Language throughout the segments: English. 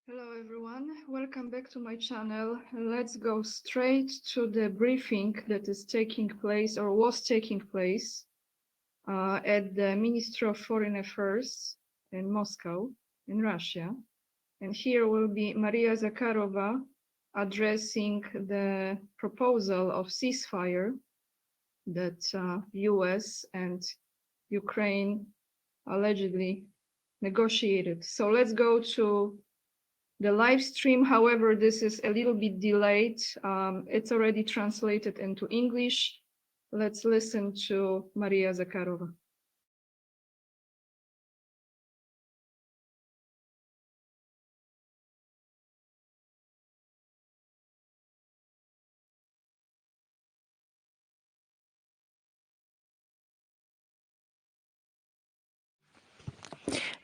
Hello everyone, welcome back to my channel. Let's go straight to the briefing that is taking place or was taking place at the Ministry of Foreign Affairs in Moscow, in Russia. And here will be Maria Zakharova addressing the proposal of ceasefire that US and Ukraine allegedly negotiated. So let's go to the live stream. However, this is a little bit delayed. It's already translated into English. Let's listen to Maria Zakharova.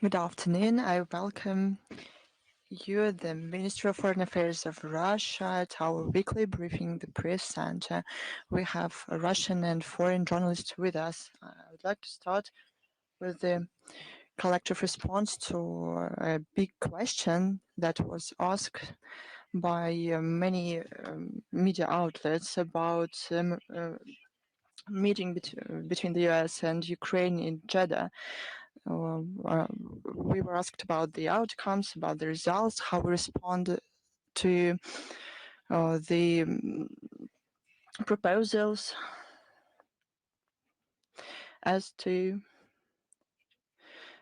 Good afternoon. I welcome you, the Ministry of Foreign Affairs of Russia, at our weekly briefing, the Press Center. We have Russian and foreign journalists with us. I would like to start with the collective response to a big question that was asked by many media outlets about meeting between the US and Ukraine in Jeddah. We were asked about the outcomes, about the results, how we respond to the proposals as to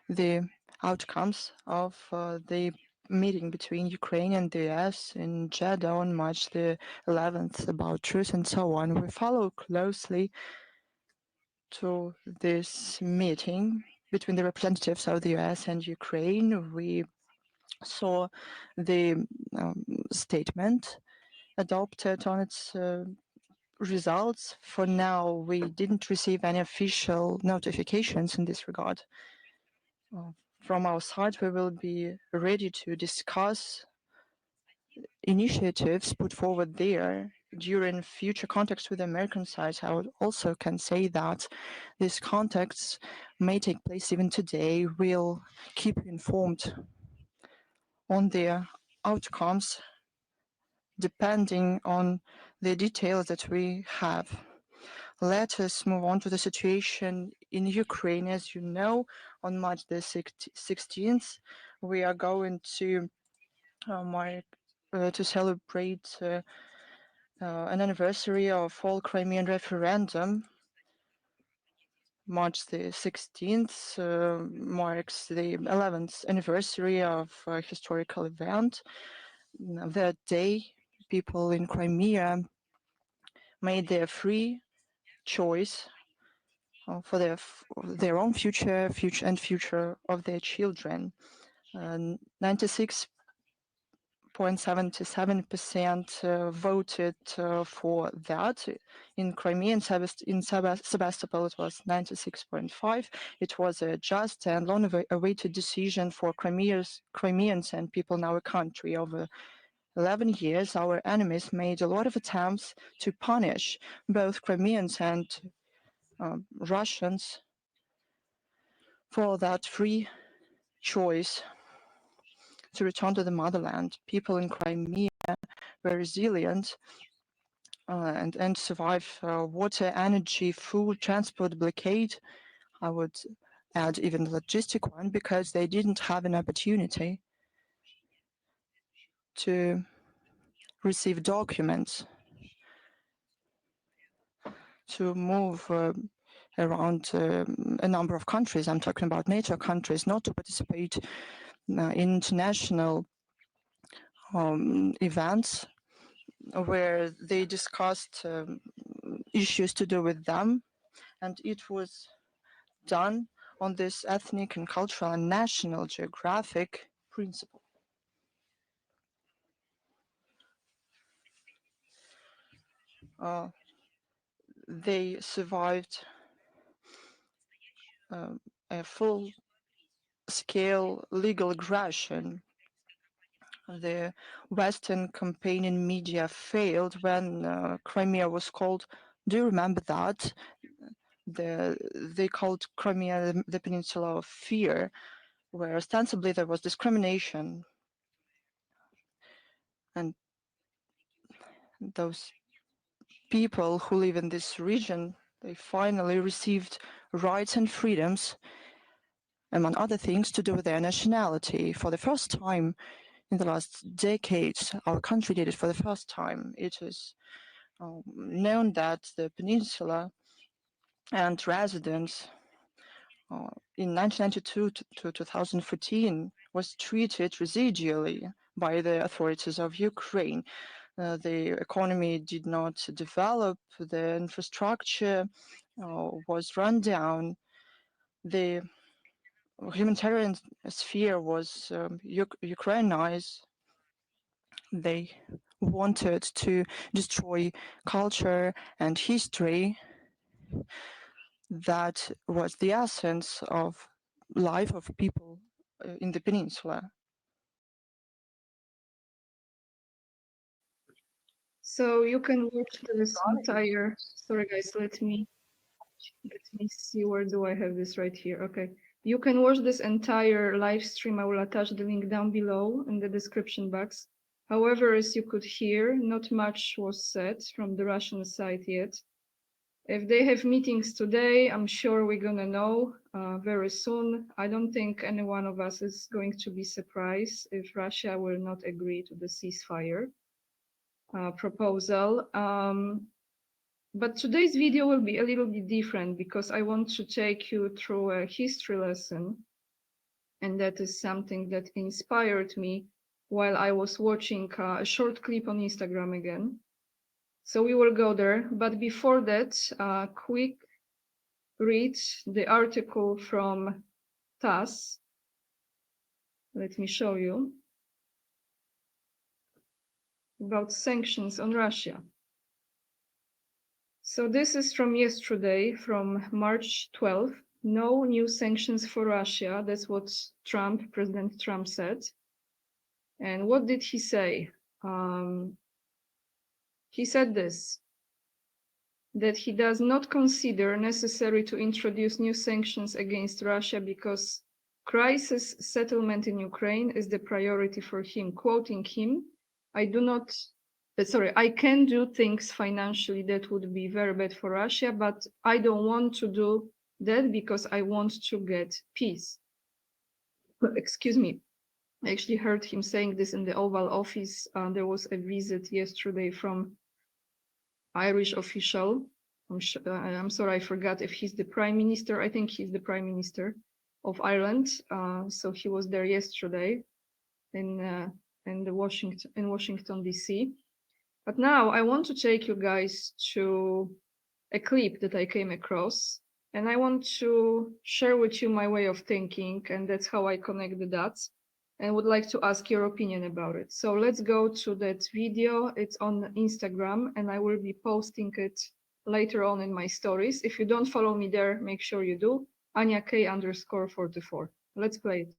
the outcomes of the meeting between Ukraine and the US in Jeddah on March the 11th about truth and so on. We follow closely to this meeting between the representatives of the US and Ukraine. We saw the statement adopted on its results. For now, we didn't receive any official notifications in this regard. From our side, we will be ready to discuss initiatives put forward there during future contacts with the American side. I would also can say that these contacts may take place even today. We'll keep you informed on their outcomes depending on the details that we have. Let us move on to the situation in Ukraine. As you know, on March the 16th, we are going to celebrate an anniversary of fall Crimean referendum. March the 16th marks the 11th anniversary of a historical event. That day, people in Crimea made their free choice for their own future and future of their children. 96.77% voted for that. In Crimea, in Sebastopol, it was 96.5%. It was a just and long-awaited decision for Crimeans and people in our country. Over 11 years, our enemies made a lot of attempts to punish both Crimeans and Russians for that free choice to return to the motherland. People in Crimea were resilient and survived water, energy, food, transport blockade. I would add even the logistic one, because they didn't have an opportunity to receive documents to move around a number of countries. I'm talking about NATO countries, not to participate in international events where they discussed issues to do with them, and it was done on this ethnic and cultural and national geographic principle. They survived a full-scale legal aggression. The Western campaigning media failed when Crimea was called. Do you remember that? They called Crimea the Peninsula of Fear, where ostensibly there was discrimination. And those people who live in this region, they finally received rights and freedoms, among other things, to do with their nationality. For the first time in the last decades, our country did it for the first time. It is known that the peninsula and residents in 1992 to 2014 was treated residually by the authorities of Ukraine. The economy did not develop, the infrastructure was run down, the humanitarian sphere was Ukrainized. They wanted to destroy culture and history. That was the essence of life of people in the peninsula. So you can watch this entire, sorry guys, let me see, where do I have this right here? Okay. You can watch this entire live stream. I will attach the link down below in the description box. However, as you could hear, not much was said from the Russian side yet. If they have meetings today, I'm sure we're gonna know very soon. I don't think any one of us is going to be surprised if Russia will not agree to the ceasefire proposal. But today's video will be a little bit different because I want to take you through a history lesson. And that is something that inspired me while I was watching a short clip on Instagram again. So we will go there. But before that, quick read the article from TASS. Let me show you about sanctions on Russia. So this is from yesterday, from March 12th. No new sanctions for Russia. That's what President Trump said. And what did he say? He said this, that he does not consider necessary to introduce new sanctions against Russia because crisis settlement in Ukraine is the priority for him. Quoting him, I can do things financially that would be very bad for Russia, but I don't want to do that because I want to get peace. Excuse me. I actually heard him saying this in the Oval Office. There was a visit yesterday from Irish official. I'm sorry, I forgot if he's the Prime Minister. I think he's the Prime Minister of Ireland. So he was there yesterday in Washington DC. But now I want to take you guys to a clip that I came across, and I want to share with you my way of thinking, and that's how I connect the dots, and would like to ask your opinion about it. So let's go to that video. It's on Instagram, and I will be posting it later on in my stories. If you don't follow me there, make sure you do. Anya K_44. Let's play it.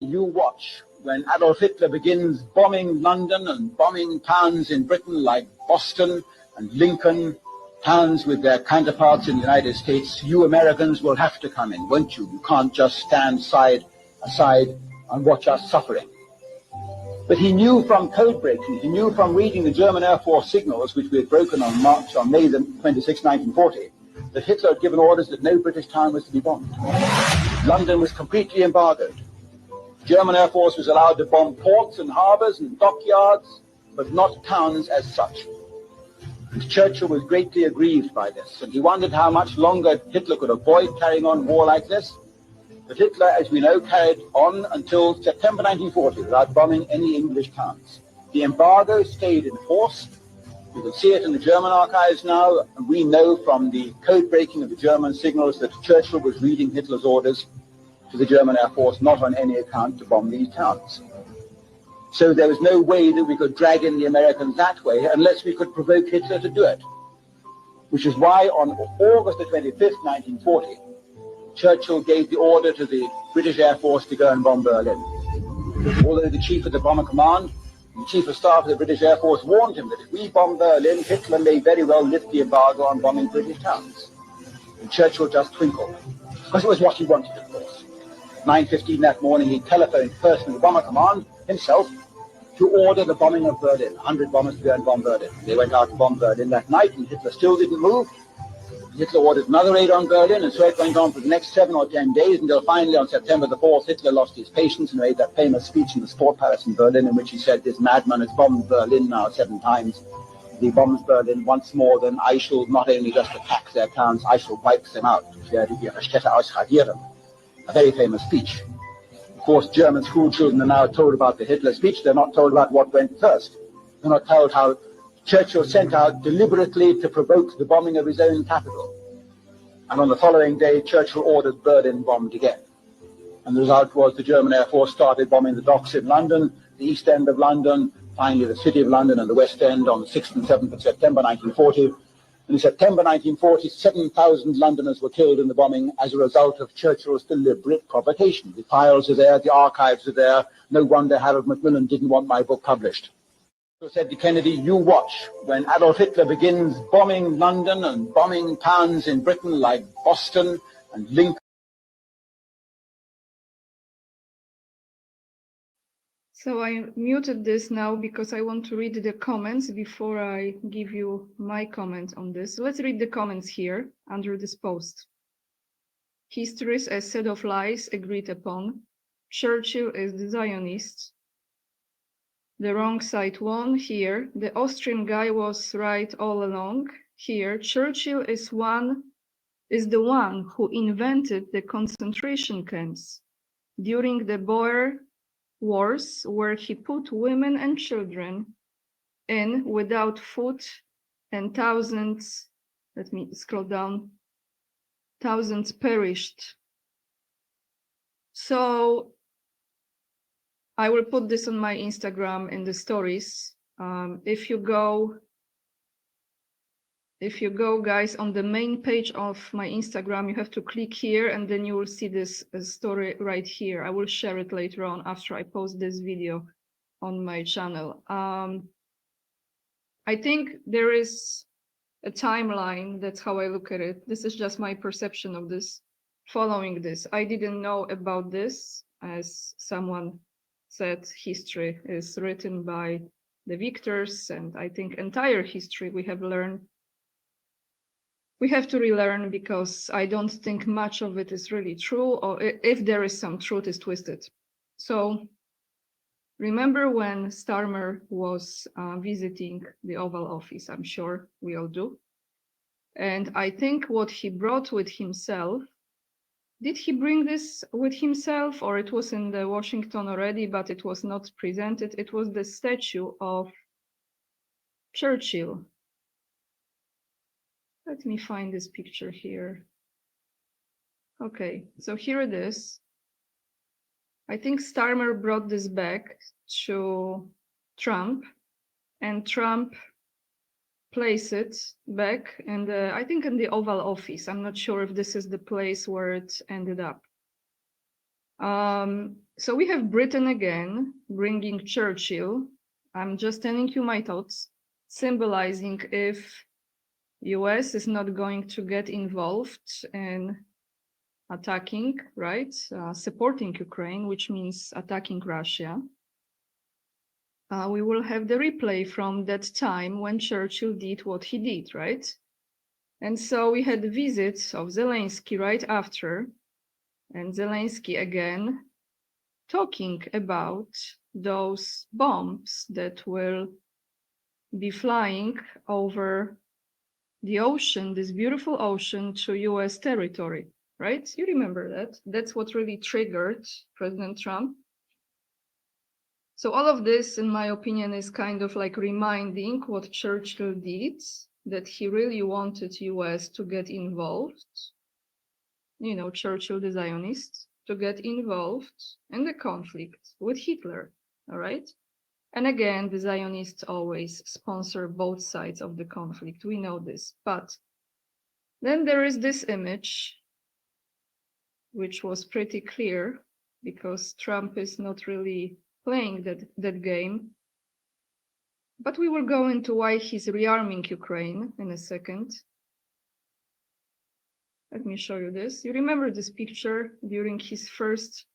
You watch when Adolf Hitler begins bombing London and bombing towns in Britain like Boston and Lincoln, towns with their counterparts in the United States. You Americans will have to come in, won't you? You can't just stand aside and watch us suffering. But he knew from code breaking, he knew from reading the German Air Force signals, which we had broken on May 26, 1940, that Hitler had given orders that no British town was to be bombed. London was completely embargoed. German Air Force was allowed to bomb ports and harbors and dockyards, but not towns as such. And Churchill was greatly aggrieved by this, and he wondered how much longer Hitler could avoid carrying on war like this. But Hitler, as we know, carried on until September 1940 without bombing any English towns. The embargo stayed in force. You can see it in the German archives now, and we know from the code breaking of the German signals that Churchill was reading Hitler's orders to the German Air Force not on any account to bomb these towns. So there was no way that we could drag in the Americans that way unless we could provoke Hitler to do it. Which is why on August the 25th, 1940, Churchill gave the order to the British Air Force to go and bomb Berlin. Although the chief of the Bomber Command, the chief of staff of the British Air Force warned him that if we bomb Berlin, Hitler may very well lift the embargo on bombing British towns. And Churchill just twinkled, because it was what he wanted, of course. 9:15 that morning, he telephoned personally to Bomber Command himself to order the bombing of Berlin. 100 bombers to go and bomb Berlin. They went out and bombed Berlin that night, and Hitler still didn't move. Hitler ordered another raid on Berlin, and so it went on for the next 7 or 10 days until finally on September the 4th, Hitler lost his patience and made that famous speech in the Sport Palace in Berlin in which he said, "This madman has bombed Berlin now 7 times. If he bombs Berlin once more, then I shall not only just attack their towns, I shall wipe them out. Ich werde ihre Städte ausradieren." A very famous speech. Of course, German school children are now told about the Hitler speech. They're not told about what went first. They're not told how Churchill sent out deliberately to provoke the bombing of his own capital. And on the following day, Churchill ordered Berlin bombed again. And the result was the German Air Force started bombing the docks in London, the East End of London, finally the City of London and the West End on the 6th and 7th of September 1940. And in September 1940, 7,000 Londoners were killed in the bombing as a result of Churchill's deliberate provocation. The files are there, the archives are there. No wonder Harold Macmillan didn't want my book published. So said to Kennedy, "You watch when Adolf Hitler begins bombing London and bombing towns in Britain like Boston and Lincoln." So I muted this now because I want to read the comments before I give you my comment on this. Let's read the comments here under this post. History is a set of lies agreed upon. Churchill is the Zionist. The wrong side won here. The Austrian guy was right all along here. Churchill is the one who invented the concentration camps during the Boer Wars, where he put women and children in without food, and thousands, let me scroll down, thousands perished. So I will put this on my Instagram in the stories. If you go guys on the main page of my Instagram, you have to click here and then you will see this story right here. I will share it later on after I post this video on my channel. I think there is a timeline. That's how I look at it. This is just my perception of this. Following this, I didn't know about this. As someone said, history is written by the victors, and I think entire history we have learned. We have to relearn, because I don't think much of it is really true, or if there is some truth, is twisted. So remember when Starmer was visiting the Oval Office? I'm sure we all do. And I think what he brought with himself, did he bring this with himself, or it was in the Washington already, but it was not presented? It was the statue of Churchill. Let me find this picture here. Okay, so here it is. I think Starmer brought this back to Trump, and Trump placed it back in I think in the Oval Office. I'm not sure if this is the place where it ended up. So we have Britain again bringing Churchill. I'm just telling you my thoughts, symbolizing if US is not going to get involved in attacking, right? Supporting Ukraine, which means attacking Russia. We will have the replay from that time when Churchill did what he did, right? And so we had the visit of Zelensky right after, and Zelensky again talking about those bombs that will be flying over the ocean, this beautiful ocean, to US territory, right? You remember that. That's what really triggered President Trump. So all of this, in my opinion, is kind of like reminding what Churchill did, that he really wanted US to get involved. You know, Churchill, the Zionist, to get involved in the conflict with Hitler, all right? And again, the Zionists always sponsor both sides of the conflict. We know this. But then there is this image, which was pretty clear, because Trump is not really playing that game. But we will go into why he's rearming Ukraine in a second. Let me show you this. You remember this picture during his first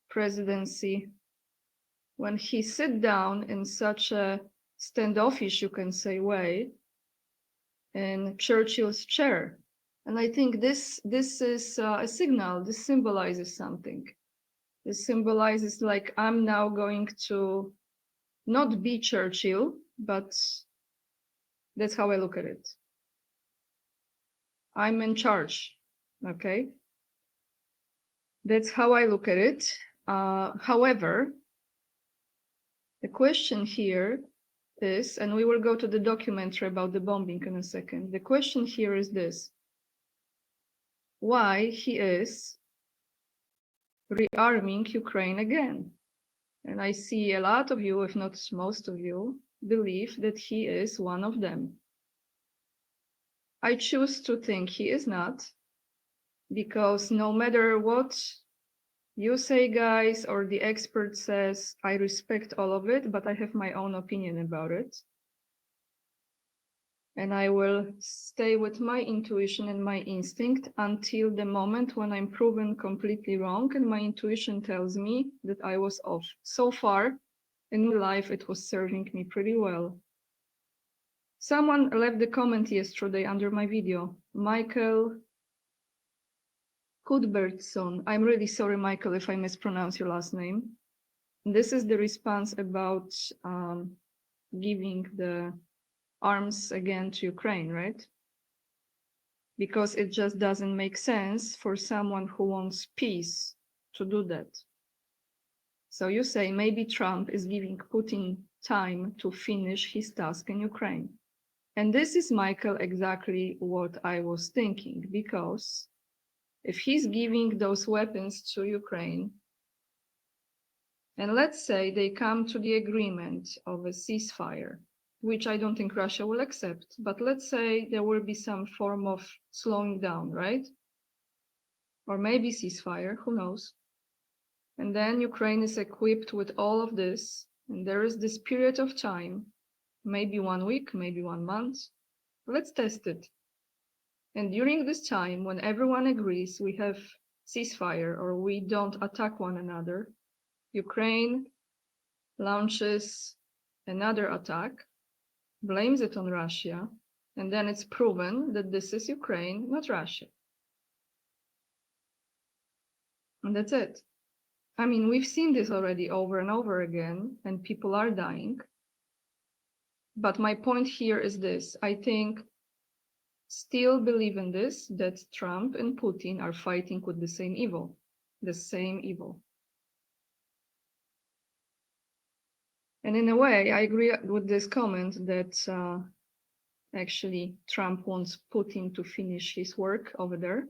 presidency, when he sat down in such a standoffish, you can say, way in Churchill's chair. And I think this is a signal. This symbolizes something. This symbolizes like, I'm now going to not be Churchill, but that's how I look at it. I'm in charge, okay? That's how I look at it. However, the question here is, and we will go to the documentary about the bombing in a second. The question here is this: why he is rearming Ukraine again? And I see a lot of you, if not most of you, believe that he is one of them. I choose to think he is not, because no matter what you say, guys, or the expert says, I respect all of it, but I have my own opinion about it. And I will stay with my intuition and my instinct until the moment when I'm proven completely wrong and my intuition tells me that I was off. So far in my life, it was serving me pretty well. Someone left a comment yesterday under my video, Michael Cuthbertson. I'm really sorry, Michael, if I mispronounce your last name. This is the response about giving the arms again to Ukraine, right? Because it just doesn't make sense for someone who wants peace to do that. So you say maybe Trump is giving Putin time to finish his task in Ukraine. And this is, Michael, exactly what I was thinking, because if he's giving those weapons to Ukraine, and let's say they come to the agreement of a ceasefire, which I don't think Russia will accept, but let's say there will be some form of slowing down, right? Or maybe ceasefire, who knows? And then Ukraine is equipped with all of this, and there is this period of time, maybe 1 week, maybe 1 month. Let's test it. And during this time, when everyone agrees we have ceasefire or we don't attack one another, Ukraine launches another attack, blames it on Russia, and then it's proven that this is Ukraine, not Russia. And that's it. I mean, we've seen this already over and over again, and people are dying. But my point here is this: I think, still believe in this, that Trump and Putin are fighting with the same evil, the same evil. And in a way, I agree with this comment that actually Trump wants Putin to finish his work over there,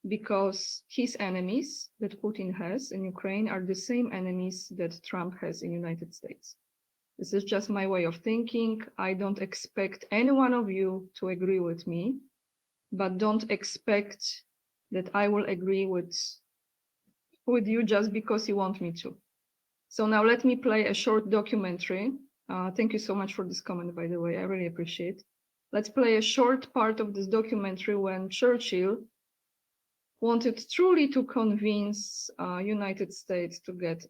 because his enemies that Putin has in Ukraine are the same enemies that Trump has in the United States. This is just my way of thinking. I don't expect any one of you to agree with me, but don't expect that I will agree with you just because you want me to. So now let me play a short documentary. Thank you so much for this comment, by the way. I really appreciate it. Let's play a short part of this documentary when Churchill wanted truly to convince United States to get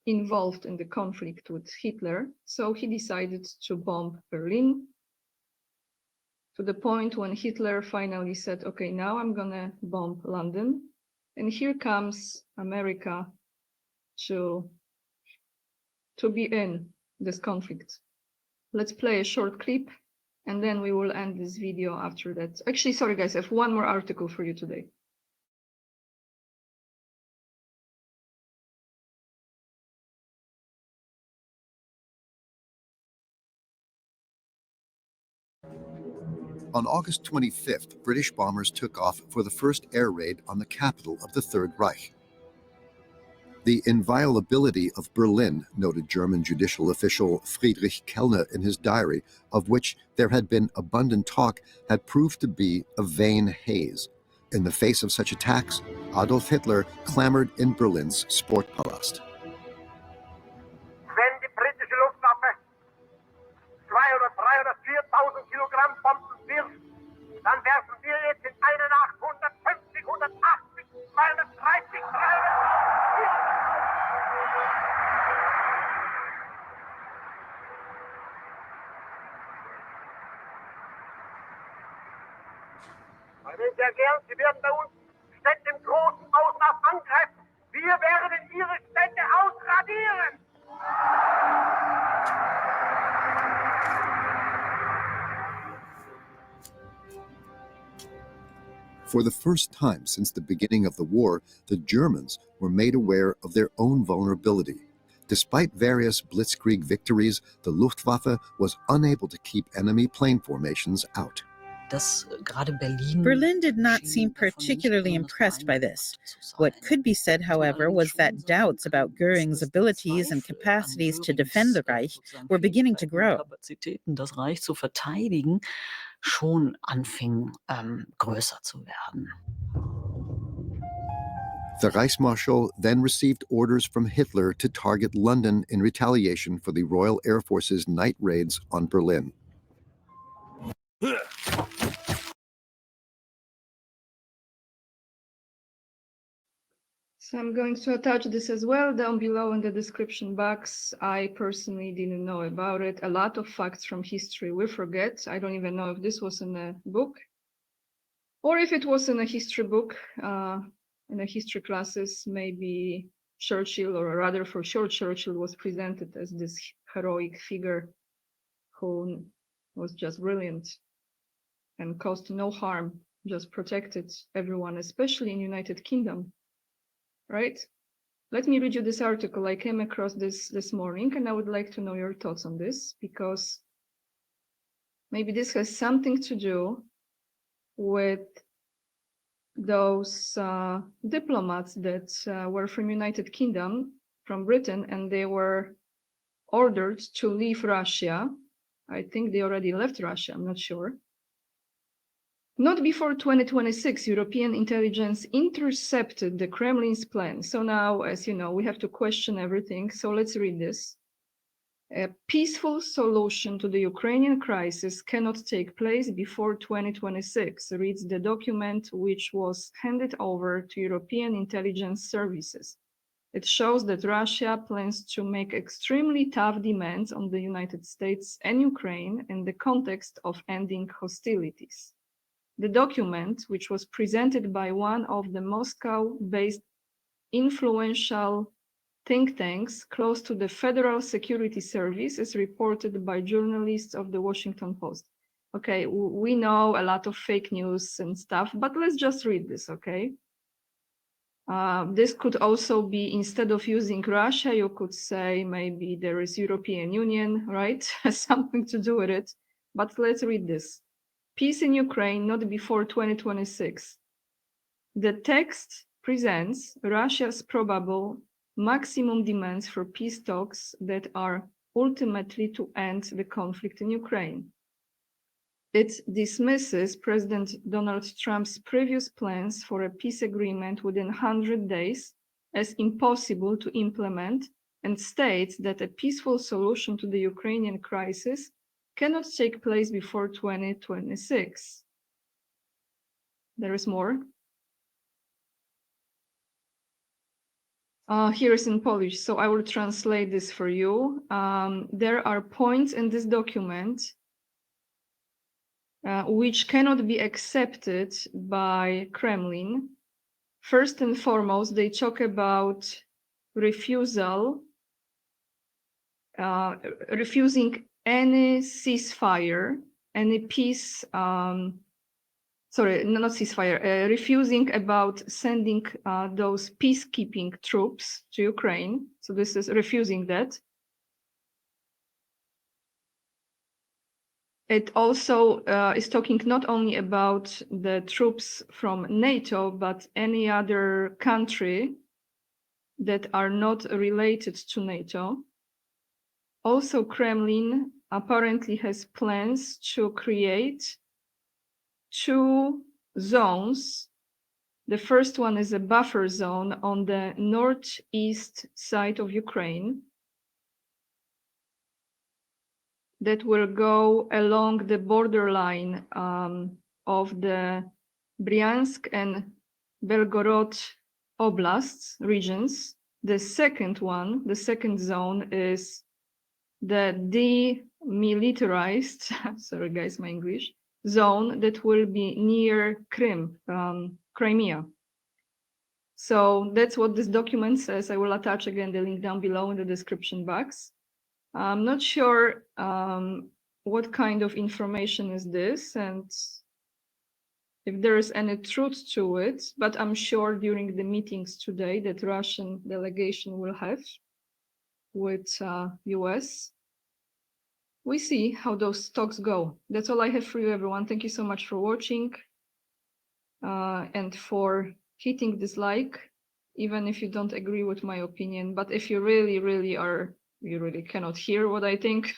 involved in the conflict with Hitler. So he decided to bomb Berlin, to the point when Hitler finally said, okay, now I'm gonna bomb London. And here comes America to be in this conflict. Let's play a short clip, and then we will end this video after that. Actually, sorry guys, I have one more article for you today. On August 25th, British bombers took off for the first air raid on the capital of the Third Reich. The inviolability of Berlin, noted German judicial official Friedrich Kellner in his diary, of which there had been abundant talk, had proved to be a vain haze. In the face of such attacks, Adolf Hitler clamored in Berlin's Sportpalast. Wenn die britische Luftwaffe 2.000 oder 3.000 oder 4.000 Kilogramm Bomben wirft, dann werfen wir jetzt in einer Nacht 150 Meine sehr geehrten, Sie werden bei uns Städte im großen Ausmaß angreifen. Wir werden Ihre Städte ausradieren. For the first time since the beginning of the war, the Germans were made aware of their own vulnerability. Despite various blitzkrieg victories, the Luftwaffe was unable to keep enemy plane formations out. Berlin did not seem particularly impressed by this. What could be said, however, was that doubts about Göring's abilities and capacities to defend the Reich were beginning to grow. Das Reich zu verteidigen, schon anfing, größer zu werden. The Reichsmarschall then received orders from Hitler to target London in retaliation for the Royal Air Force's night raids on Berlin. So I'm going to attach this as well down below in the description box. I personally didn't know about it. A lot of facts from history we forget. I don't even know if this was in a book or if it was in a history book, in the history classes. Maybe Churchill, or rather for sure Churchill, was presented as this heroic figure who was just brilliant and caused no harm, just protected everyone, especially in United Kingdom. Right? Let me read you this article. I came across this morning, and I would like to know your thoughts on this, because maybe this has something to do with those diplomats that were from United Kingdom, from Britain, and they were ordered to leave Russia. I think they already left Russia, I'm not sure. Not before 2026, European intelligence intercepted the Kremlin's plan. So now, as you know, we have to question everything. So let's read this. A peaceful solution to the Ukrainian crisis cannot take place before 2026, reads the document which was handed over to European intelligence services. It shows that Russia plans to make extremely tough demands on the United States and Ukraine in the context of ending hostilities. The document, which was presented by one of the Moscow-based influential think tanks close to the Federal Security Service, is reported by journalists of the Washington Post. Okay, we know a lot of fake news and stuff, but let's just read this, okay? This could also be, instead of using Russia, you could say maybe there is European Union, right? Has something to do with it, but let's read this. Peace in Ukraine, not before 2026. The text presents Russia's probable maximum demands for peace talks that are ultimately to end the conflict in Ukraine. It dismisses President Donald Trump's previous plans for a peace agreement within 100 days as impossible to implement, and states that a peaceful solution to the Ukrainian crisis cannot take place before 2026. There is more. Here is in Polish, so I will translate this for you. There are points in this document which cannot be accepted by Kremlin. First and foremost, they talk about refusing any ceasefire, any peace, sorry, not ceasefire, refusing about sending those peacekeeping troops to Ukraine. So this is refusing that. It also is talking not only about the troops from NATO, but any other country that are not related to NATO. Also, Kremlin apparently has plans to create 2 zones. The first one is a buffer zone on the northeast side of Ukraine that will go along the borderline of the Bryansk and Belgorod oblasts regions. The second one, the second zone, is the demilitarized, sorry guys, my English, zone that will be near Crimea. So that's what this document says. I will attach again the link down below in the description box. I'm not sure what kind of information is this and if there is any truth to it, but I'm sure during the meetings today that Russian delegation will have with US, we see how those talks go. That's all I have for you, everyone. Thank you so much for watching and for hitting this like, even if you don't agree with my opinion. But if you really cannot hear what I think,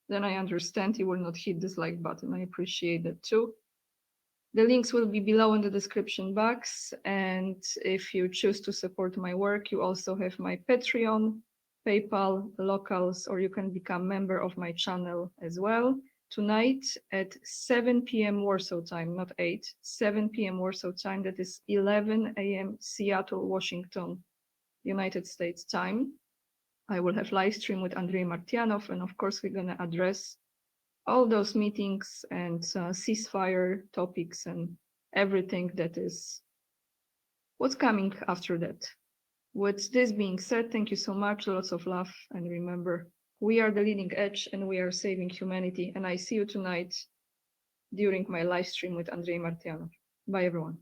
then I understand you will not hit this like button. I appreciate that too. The links will be below in the description box. And if you choose to support my work, you also have my Patreon, PayPal, locals, or you can become member of my channel as well. Tonight at 7 p.m. Warsaw time, not 8, 7 p.m. Warsaw time, that is 11 a.m. Seattle, Washington, United States time. I will have live stream with Andrei Martyanov, and of course we're going to address all those meetings and ceasefire topics and everything that is what's coming after that. With this being said, thank you so much, lots of love, and remember, we are the leading edge and we are saving humanity. And I see you tonight during my live stream with Andrei Martyanov. Bye, everyone.